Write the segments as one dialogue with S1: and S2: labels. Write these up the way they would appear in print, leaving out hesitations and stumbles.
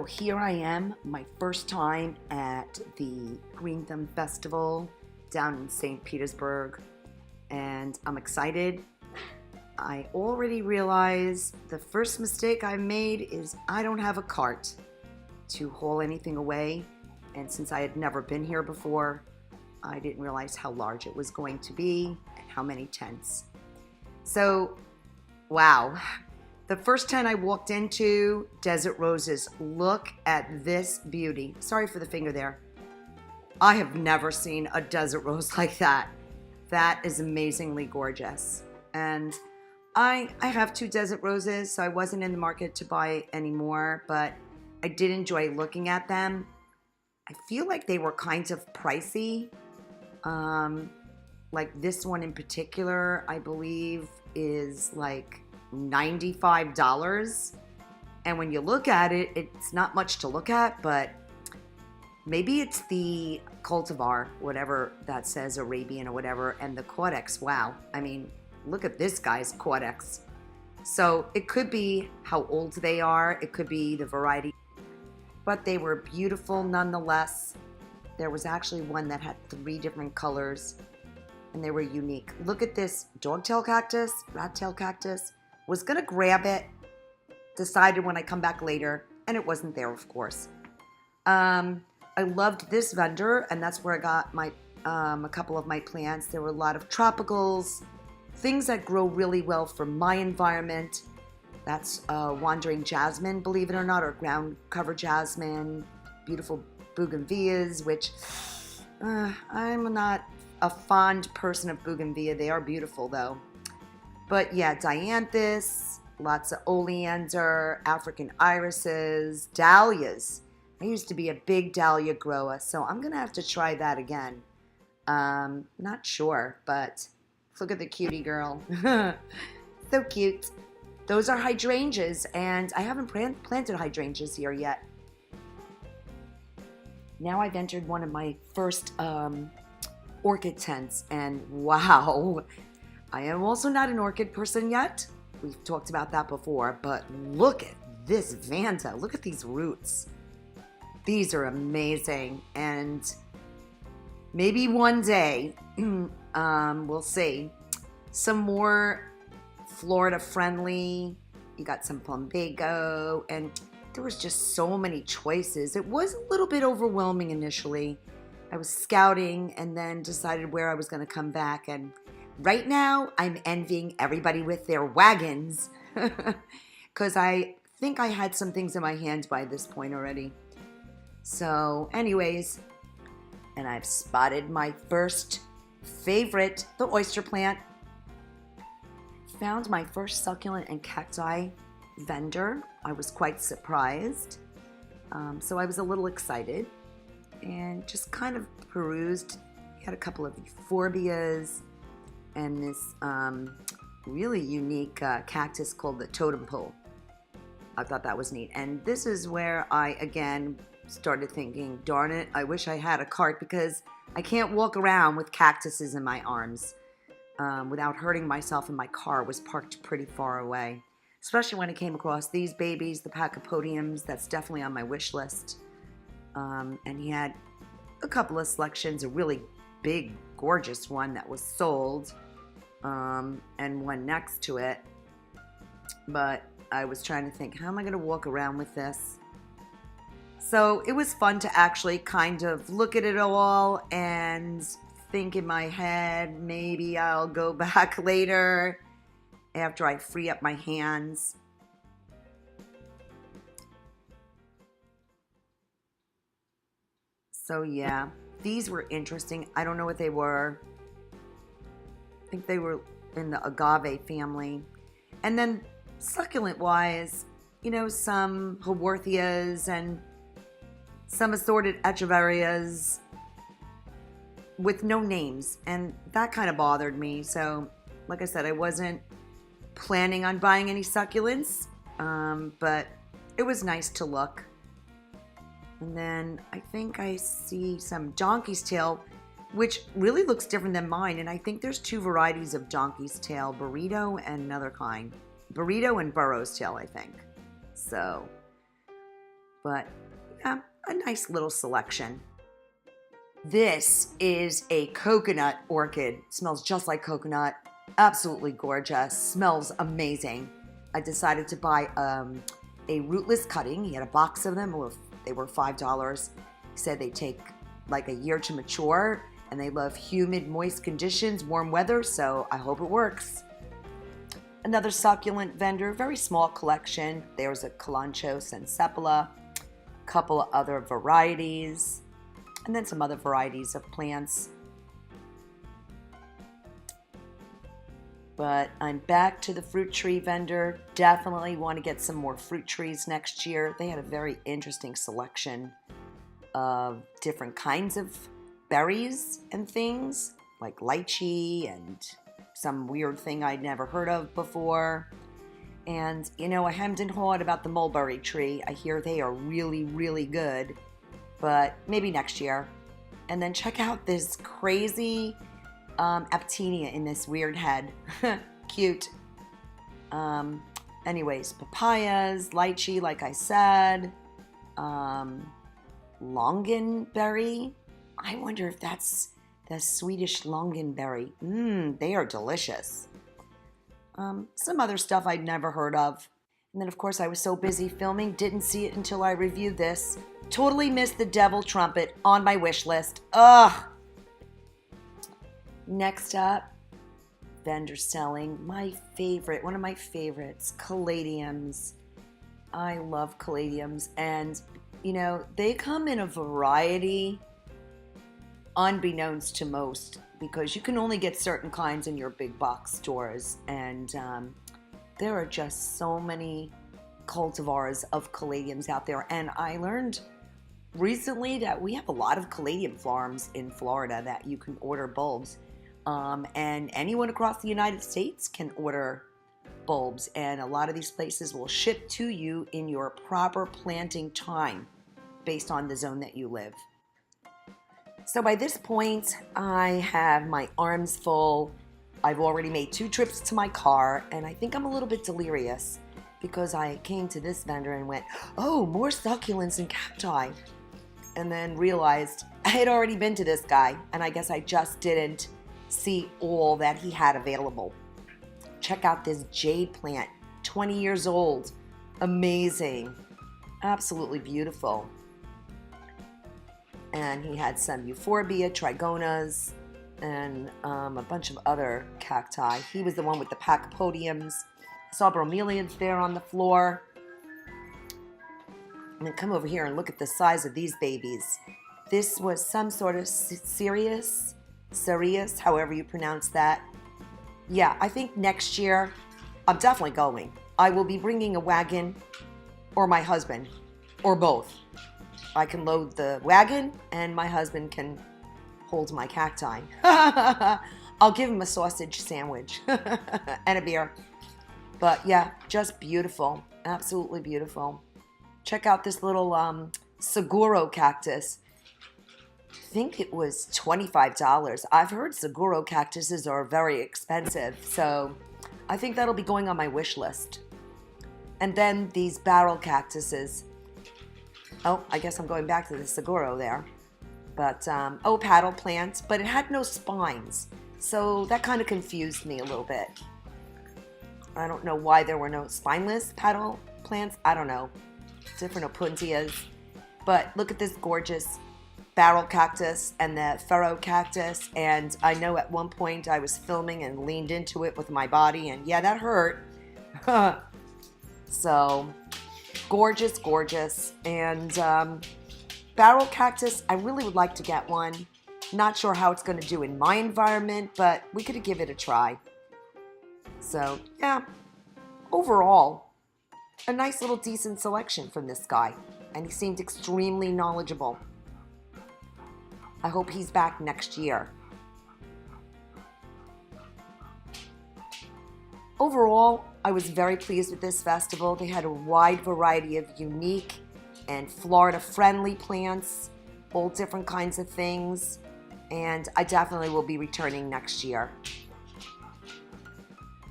S1: here I am, my first time at the Green Thumb Festival down in St. Petersburg, and I'm excited. I already realize the first mistake I made is I don't have a cart to haul anything away, and since I had never been here before, I didn't realize how large it was going to be and how many tents. So, wow. The first tent I walked into, desert roses. Look at this beauty. Sorry for the finger there. I have never seen a desert rose like that. That is amazingly gorgeous. And I have 2 desert roses, so I wasn't in the market to buy any more, but I did enjoy looking at them. I feel like they were kind of pricey. Like this one in particular, I believe is like $95. And when you look at it, it's not much to look at, but maybe it's the cultivar, whatever that says, Arabian or whatever, and the Codex. Wow. I mean, look at this guy's Codex. So it could be how old they are. It could be the variety, but they were beautiful nonetheless. There was actually one that had 3 different colors, and they were unique. Look at this dogtail cactus, rat-tail cactus. Was gonna grab it, decided when I come back later, and it wasn't there, of course. I loved this vendor, and that's where I got my a couple of my plants. There were a lot of tropicals, things that grow really well for my environment. That's wandering jasmine, believe it or not, or ground cover jasmine, beautiful bougainvilleas, which I'm not a fond person of bougainvillea. They are beautiful though. But yeah, dianthus, lots of oleander, African irises, dahlias. I used to be a big dahlia grower, so I'm gonna have to try that again. Not sure, but look at the cutie girl. So cute. Those are hydrangeas, and I haven't planted hydrangeas here yet. Now I've entered one of my first orchid tents, and wow, I am also not an orchid person yet. We've talked about that before, but look at this Vanda. Look at these roots. These are amazing, and maybe one day, we'll see, some more Florida friendly. You got some plumbago, and there was just so many choices. It was a little bit overwhelming initially. I was scouting and then decided where I was going to come back, and right now I'm envying everybody with their wagons because I think I had some things in my hands by this point already. So anyways, and I've spotted my first favorite, the oyster plant. Found my first succulent and cacti vendor. I was quite surprised. So I was a little excited and just kind of perused. Had a couple of euphorbias and this really unique cactus called the totem pole. I thought that was neat. And this is where I, again, started thinking, darn it, I wish I had a cart because I can't walk around with cactuses in my arms without hurting myself, and my car was parked pretty far away. Especially when I came across these babies, the caladiums. That's definitely on my wish list. And he had a couple of selections, a really big, gorgeous one that was sold, and one next to it. But I was trying to think, how am I going to walk around with this? So it was fun to actually kind of look at it all and think in my head, maybe I'll go back later after I free up my hands. So yeah, these were interesting. I don't know what they were. I think they were in the agave family. And then succulent wise, you know, some haworthias and some assorted echeverias with no names, and that kind of bothered me. So like I said, I wasn't planning on buying any succulents, but it was nice to look. And then I think I see some donkey's tail, which really looks different than mine, and I think there's 2 varieties of donkey's tail, burrito and another kind. Burrito and burro's tail, I think. So But yeah, a nice little selection. This is a coconut orchid. Smells just like coconut. Absolutely gorgeous. Smells amazing. I decided to buy a rootless cutting. He had a box of them. They were $5. He said they take like a year to mature, and they love humid, moist conditions, warm weather, so I hope it works. Another succulent vendor, very small collection. There's a Kalanchoe and Sepala, a couple of other varieties, and then some other varieties of plants. But I'm back to the fruit tree vendor. Definitely want to get some more fruit trees next year. They had a very interesting selection of different kinds of berries and things, like lychee and some weird thing I'd never heard of before. And, you know, I hemmed and hawed about the mulberry tree. I hear they are really, really good, but maybe next year. And then check out this crazy Aptenia in this weird head. Cute. Anyways, papayas, lychee, like I said. Longanberry. I wonder if that's the Swedish longanberry. They are delicious. Some other stuff I'd never heard of. And then, of course, I was so busy filming, didn't see it until I reviewed this. Totally missed the devil trumpet on my wish list. Ugh! Next up, vendor selling my favorite, one of my favorites, caladiums. I love caladiums, and you know, they come in a variety unbeknownst to most, because you can only get certain kinds in your big box stores, and there are just so many cultivars of caladiums out there. And I learned recently that we have a lot of caladium farms in Florida that you can order bulbs, and anyone across the United States can order bulbs, and a lot of these places will ship to you in your proper planting time based on the zone that you live. So by this point, I have my arms full. I've already made 2 trips to my car, and I think I'm a little bit delirious because I came to this vendor and went, oh, more succulents and cacti, and then realized I had already been to this guy, and I guess I just didn't see all that he had available. Check out this jade plant, 20 years old. Amazing. Absolutely beautiful. And he had some euphorbia, trigonas, and a bunch of other cacti. He was the one with the pachypodiums. Saw bromeliads there on the floor. And then come over here and look at the size of these babies. This was some sort of cereus, however you pronounce that. Yeah, I think next year I'm definitely going. I will be bringing a wagon, or my husband, or both. I can load the wagon and my husband can hold my cacti. I'll give him a sausage sandwich and a beer. But yeah, just beautiful. Absolutely beautiful. Check out this little Seguro cactus. I think it was $25. I've heard Seguro cactuses are very expensive, so I think that'll be going on my wish list. And then these barrel cactuses. Oh, I guess I'm going back to the Seguro there. But, paddle plants, but it had no spines. So that kind of confused me a little bit. I don't know why there were no spineless paddle plants. I don't know. Different opuntias. But look at this gorgeous barrel cactus and the furrow cactus. And I know at one point I was filming and leaned into it with my body. And yeah, that hurt. So... gorgeous, gorgeous. And barrel cactus, I really would like to get one. Not sure how it's going to do in my environment, but we could give it a try. So, yeah, overall, a nice little decent selection from this guy. And he seemed extremely knowledgeable. I hope he's back next year. Overall, I was very pleased with this festival. They had a wide variety of unique and Florida-friendly plants, all different kinds of things, and I definitely will be returning next year.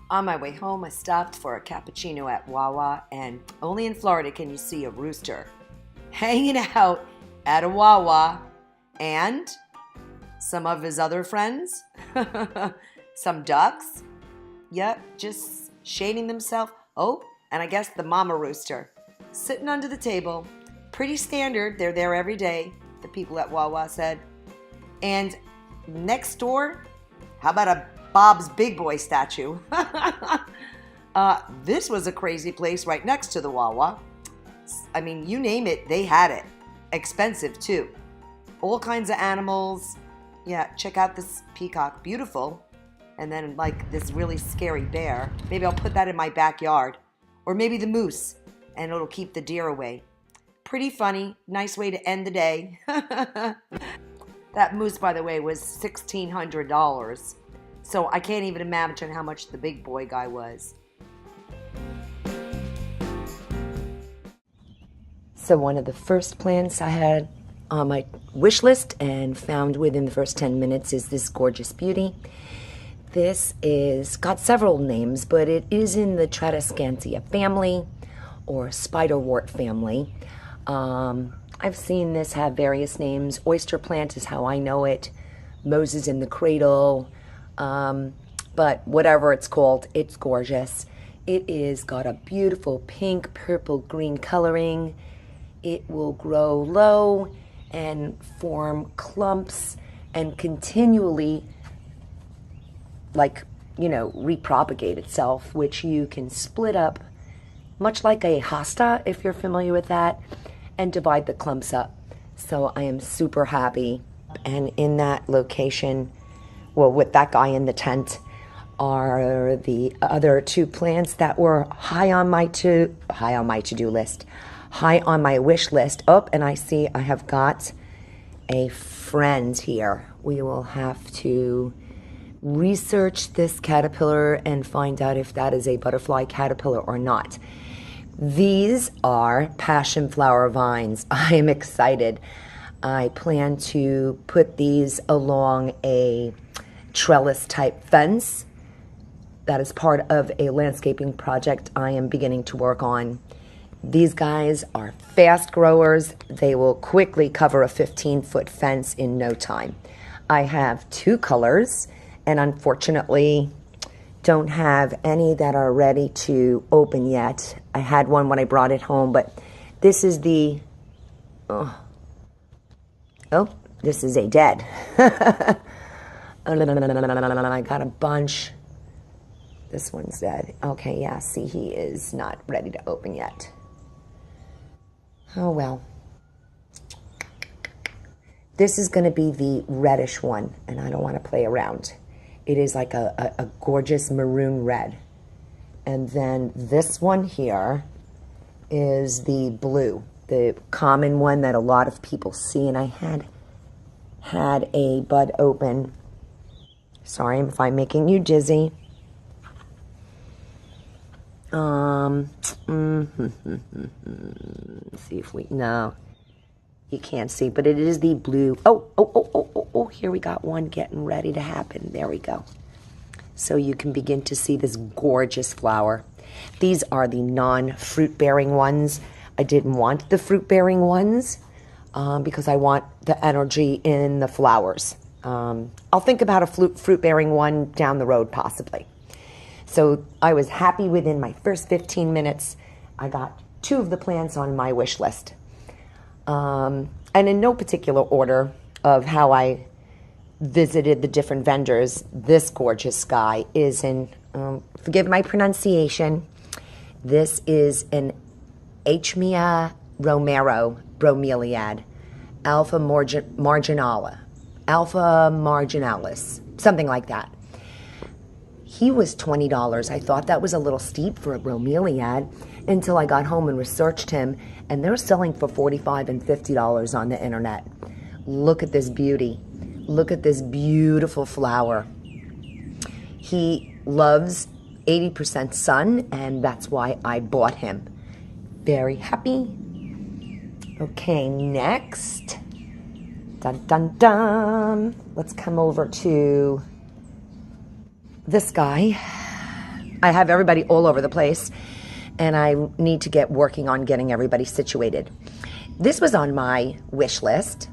S1: On my way home, I stopped for a cappuccino at Wawa, and only in Florida can you see a rooster hanging out at a Wawa, and some of his other friends, some ducks, yep, just shading themselves. Oh, and I guess the mama rooster, sitting under the table. Pretty standard, they're there every day, the people at Wawa said. And next door, how about a Bob's Big Boy statue? This was a crazy place right next to the Wawa. I mean, you name it, they had it. Expensive too. All kinds of animals. Yeah, check out this peacock, beautiful. And then like this really scary bear. Maybe I'll put that in my backyard. Or maybe the moose, and it'll keep the deer away. Pretty funny, nice way to end the day. That moose, by the way, was $1,600. So I can't even imagine how much the big boy guy was. So one of the first plants I had on my wish list and found within the first 10 minutes is this gorgeous beauty. This is got several names, but it is in the Tradescantia family or spiderwort family. I've seen this have various names. Oyster plant is how I know it. Moses in the cradle. But whatever it's called, it's gorgeous. It is got a beautiful pink, purple, green coloring. It will grow low and form clumps and continually, repropagate itself, which you can split up, much like a hosta, if you're familiar with that, and divide the clumps up. So I am super happy. And in that location, well, with that guy in the tent, are the other two plants that were high on my to-do list. High on my wish list. Oh, and I see I have got a friend here. We will have to research this caterpillar and find out if that is a butterfly caterpillar or not. These are passion flower vines. I am excited. I plan to put these along a trellis type fence. That is part of a landscaping project I am beginning to work on. These guys are fast growers. They will quickly cover a 15-foot fence in no time. I have two colors, and unfortunately don't have any that are ready to open yet. I had one when I brought it home, but this is the, this is a dead. I got a bunch. This one's dead. Okay, yeah, see, he is not ready to open yet. Oh, well. This is going to be the reddish one, and I don't want to play around. It is like a gorgeous maroon red. And then this one here is the blue, the common one that a lot of people see. And I had a bud open. Sorry if I'm making you dizzy. See if we, no, you can't see, but it is the blue. Oh, here we got one getting ready to happen. There we go. So you can begin to see this gorgeous flower. These are the non-fruit-bearing ones. I didn't want the fruit-bearing ones because I want the energy in the flowers. I'll think about a fruit-bearing one down the road, possibly. So I was happy within my first 15 minutes. I got two of the plants on my wish list. And in no particular order of how I visited the different vendors, this gorgeous guy is in, forgive my pronunciation, this is an Hmia Romero bromeliad, Alpha marginalis, something like that. He was $20. I thought that was a little steep for a bromeliad until I got home and researched him, and they're selling for $45 and $50 on the internet. Look at this beauty. Look at this beautiful flower. He loves 80% sun, and that's why I bought him. Very happy. Okay, next. Dun, dun, dun. Let's come over to this guy. I have everybody all over the place, and I need to get working on getting everybody situated.
S2: This was on my wish list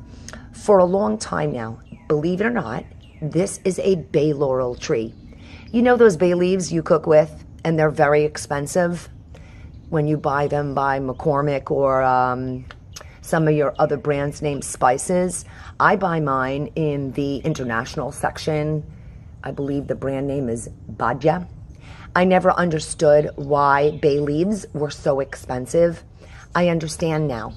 S2: for a long time now. Believe it or not, this is a bay laurel tree. You know those bay leaves you cook with, and they're very expensive when you buy them by McCormick or some of your other brands named spices. I buy mine in the international section. I believe the brand name is Badja. I never understood why bay leaves were so expensive. I understand now.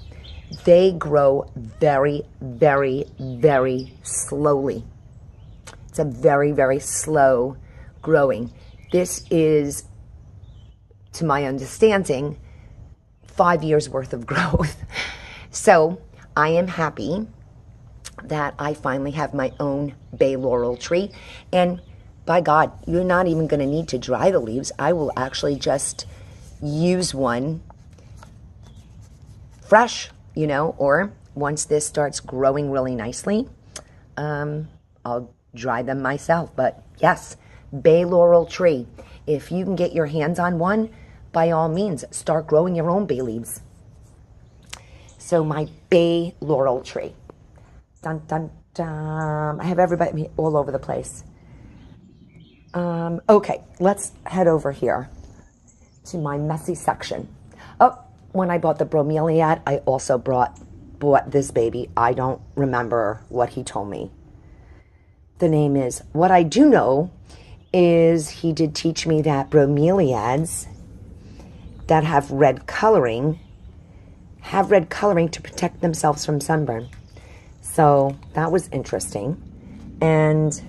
S2: They grow very, very, very slowly. It's a very, very slow growing. This is, to my understanding, 5 years worth of growth. So I am happy that I finally have my own bay laurel tree. And by God, you're not even going to need to dry the leaves. I will actually just use one fresh, you know, or once this starts growing really nicely, I'll dry them myself. But yes, bay laurel tree. If you can get your hands on one, by all means, start growing your own bay leaves. So my bay laurel tree. Dun, dun, dun. I have everybody all over the place. Okay, let's head over here to my messy section. Oh, when I bought the bromeliad, I also bought this baby. I don't remember what he told me the name is. What I do know is he did teach me that bromeliads that have red coloring to protect themselves from sunburn. So that was interesting. And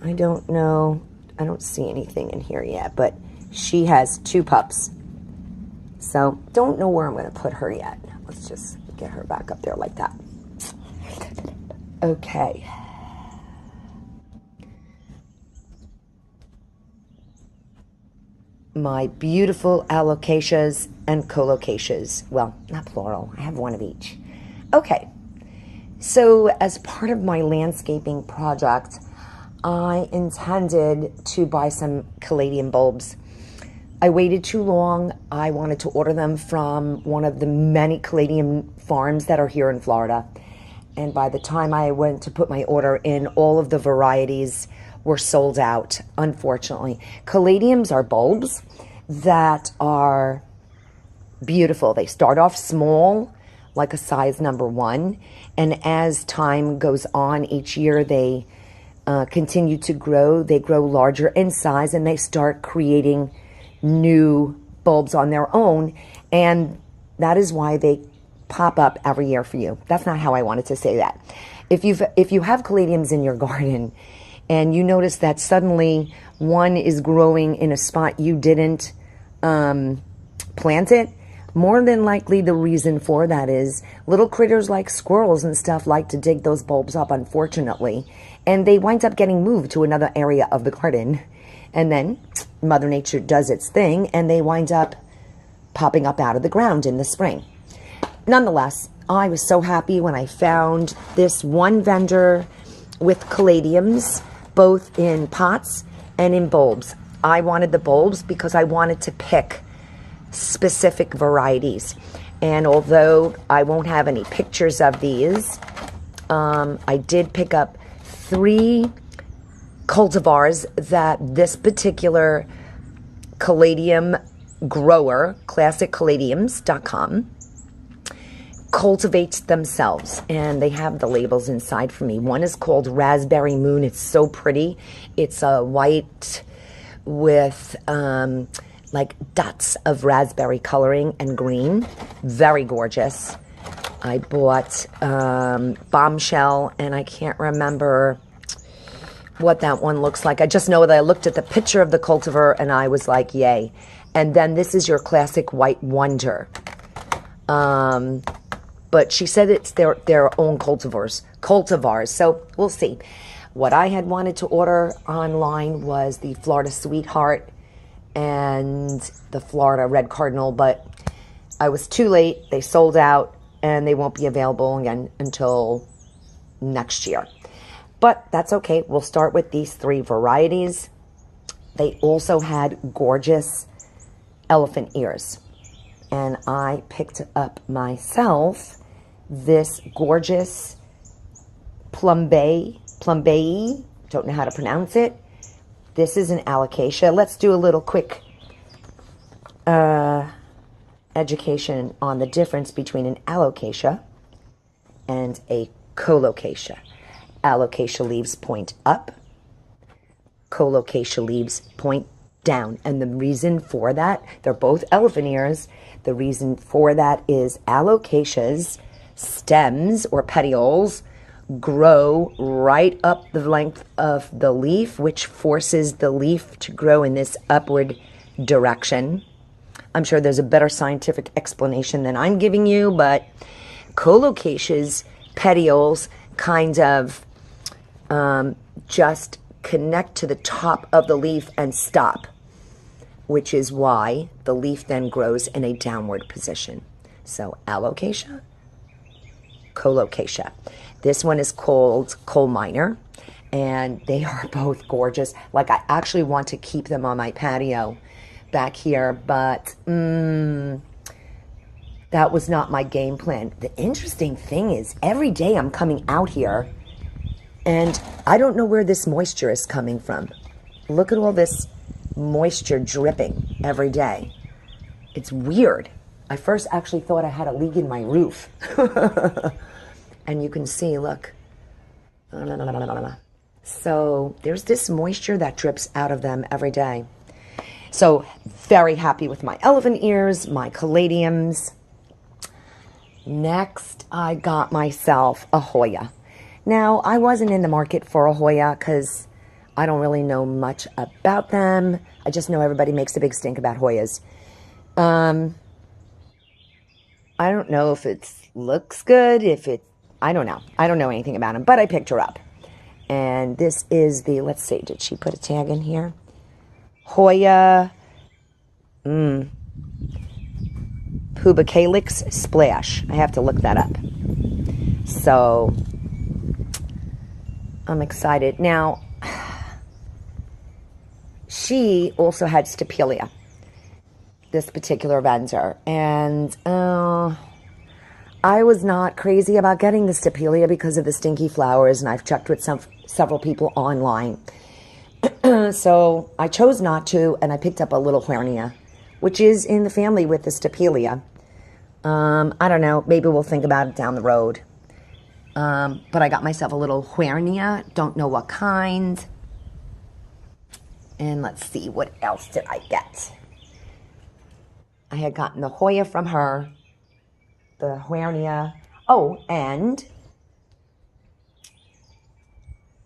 S2: I don't know, I don't see anything in here yet, but she has 2 pups. So don't know where I'm going to put her yet. Let's just get her back up there like that. Okay. My beautiful alocasias and colocasias. Well, not plural. I have one of each. Okay. So as part of my landscaping project, I intended to buy some caladium bulbs. I waited too long. I wanted to order them from one of the many caladium farms that are here in Florida. And by the time I went to put my order in, all of the varieties were sold out, unfortunately. Caladiums are bulbs that are beautiful. They start off small, like a size number 1. And as time goes on each year, they continue to grow. They grow larger in size, and they start creating new bulbs on their own. And that is why they pop up every year for you. That's not how I wanted to say that. If you have caladiums in your garden and you notice that suddenly one is growing in a spot you didn't plant it, more than likely the reason for that is little critters like squirrels and stuff like to dig those bulbs up, unfortunately, and they wind up getting moved to another area of the garden. And then Mother Nature does its thing, and they wind up popping up out of the ground in the spring. Nonetheless, I was so happy when I found this one vendor with caladiums, both in pots and in bulbs. I wanted the bulbs because I wanted to pick specific varieties. And although I won't have any pictures of these, I did pick up 3 cultivars that this particular caladium grower, classiccaladiums.com, cultivates themselves, and they have the labels inside for me. One is called Raspberry Moon. It's so pretty. It's a white with like dots of raspberry coloring and green. Very gorgeous. I bought Bombshell, and I can't remember what that one looks like. I just know that I looked at the picture of the cultivar and I was like, yay. And then this is your classic White Wonder. But she said it's their own cultivars. So we'll see. What I had wanted to order online was the Florida Sweetheart and the Florida Red Cardinal, but I was too late. They sold out, and they won't be available again until next year. But that's okay. We'll start with these 3 varieties. They also had gorgeous elephant ears. and I picked up myself this gorgeous plumbee, don't know how to pronounce it. This is an alocasia. Let's do a little quick education on the difference between an alocasia and a colocasia. Alocasia leaves point up, colocasia leaves point down. And the reason for that, they're both elephant ears. The reason for that is alocasia's stems or petioles grow right up the length of the leaf, which forces the leaf to grow in this upward direction. I'm sure there's a better scientific explanation than I'm giving you, but colocasia's petioles kind of just connect to the top of the leaf and stop, which is why the leaf then grows in a downward position. So alocasia, colocasia. This one is called coal miner, and they are both gorgeous. Like, I actually want to keep them on my patio back here, but that was not my game plan. The interesting thing is every day I'm coming out here and I don't know where this moisture is coming from. Look at all this moisture dripping every day. It's weird. I first actually thought I had a leak in my roof. And you can see, look. So there's this moisture that drips out of them every day. So very happy with my elephant ears, my caladiums. Next, I got myself a Hoya. Now, I wasn't in the market for a Hoya because I don't really know much about them. I just know everybody makes a big stink about Hoyas. I don't know if it looks good, I don't know. I don't know anything about them, but I picked her up. And this is the, let's see, did she put a tag in here? Hoya Pubicalix Splash. I have to look that up. So I'm excited. Now, she also had Stapelia, this particular vendor. And I was not crazy about getting the Stapelia because of the stinky flowers, and I've checked with several people online. So I chose not to, and I picked up a little Huernia, which is in the family with the Stapelia. I don't know, maybe we'll think about it down the road. But I got myself a little Huernia, don't know what kind. And let's see, what else did I get? I had gotten the Hoya from her, the Huernia. Oh, and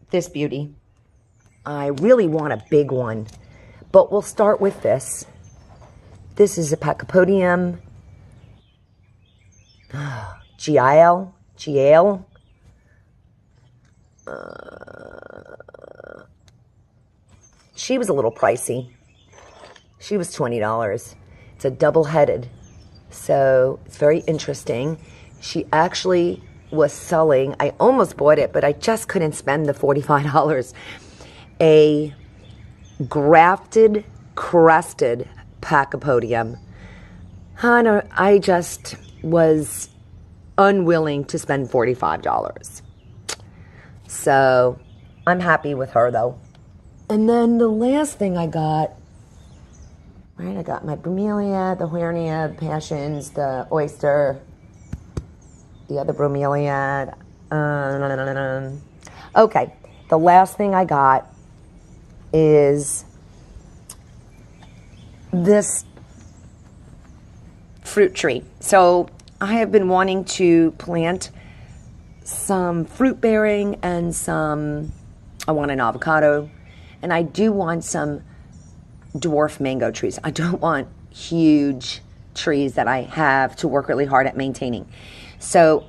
S2: this beauty. I really want a big one, but we'll start with this. This is a Pachypodium Giale. She was a little pricey. She was $20. It's a double-headed, so it's very interesting. She actually was selling, I almost bought it, but I just couldn't spend the $45. A grafted, crested Pachypodium. I just was unwilling to spend $45. So I'm happy with her, though. And then the last thing I got, right, I got my bromelia, the Huernia, the passions, the oyster, the other bromeliad. Okay, the last thing I got is this fruit tree. So I have been wanting to plant some fruit bearing and I want an avocado, and I do want some dwarf mango trees. I don't want huge trees that I have to work really hard at maintaining. So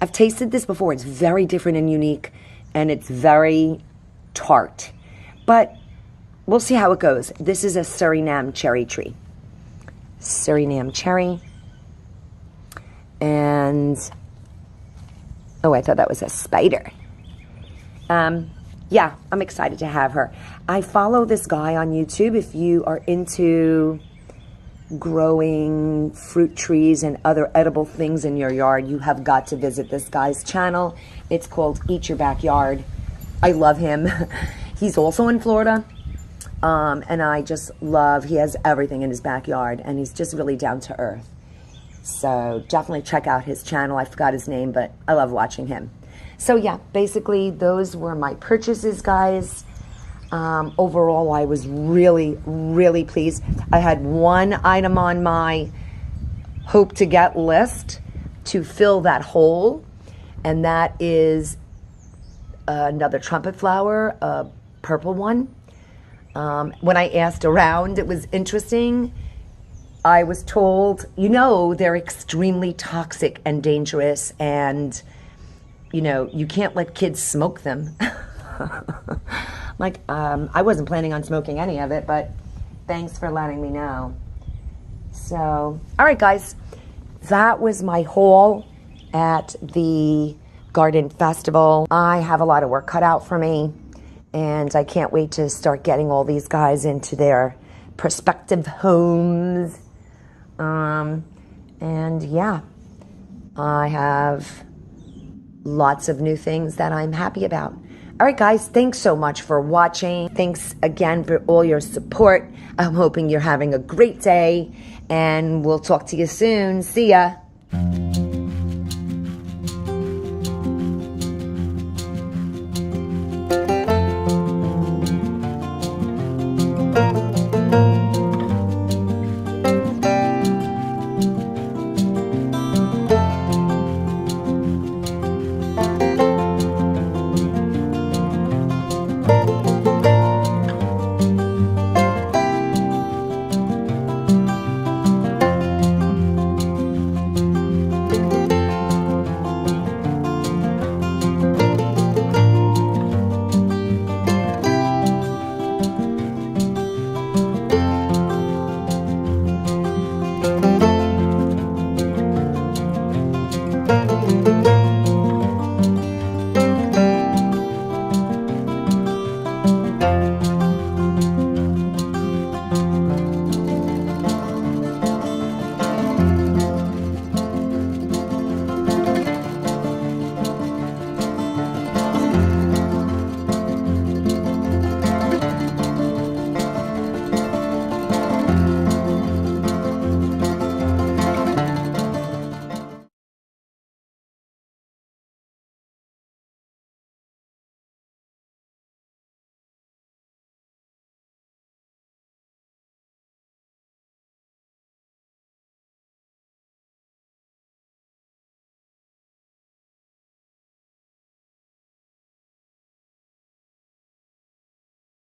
S2: I've tasted this before. It's very different and unique, and it's very tart. But we'll see how it goes. This is a Suriname cherry tree. Suriname cherry. And, oh, I thought that was a spider. Yeah, I'm excited to have her. I follow this guy on YouTube. If you are into growing fruit trees and other edible things in your yard, you have got to visit this guy's channel. It's called Eat Your Backyard. I love him. He's also in Florida. And I just love, he has everything in his backyard, and he's just really down to earth. So definitely check out his channel. I forgot his name, but I love watching him. So yeah, basically those were my purchases, guys. Overall, I was really, really pleased. I had one item on my hope to get list to fill that hole, and that is another trumpet flower, a purple one. When I asked around, it was interesting. I was told, you know, they're extremely toxic and dangerous, and, you know, you can't let kids smoke them. Like, I wasn't planning on smoking any of it, but thanks for letting me know. So, all right, guys, that was my haul at the garden festival. I have a lot of work cut out for me, and I can't wait to start getting all these guys into their prospective homes. And yeah, I have lots of new things that I'm happy about. All right, guys, thanks so much for watching. Thanks again for all your support. I'm hoping you're having a great day, and we'll talk to you soon. See ya.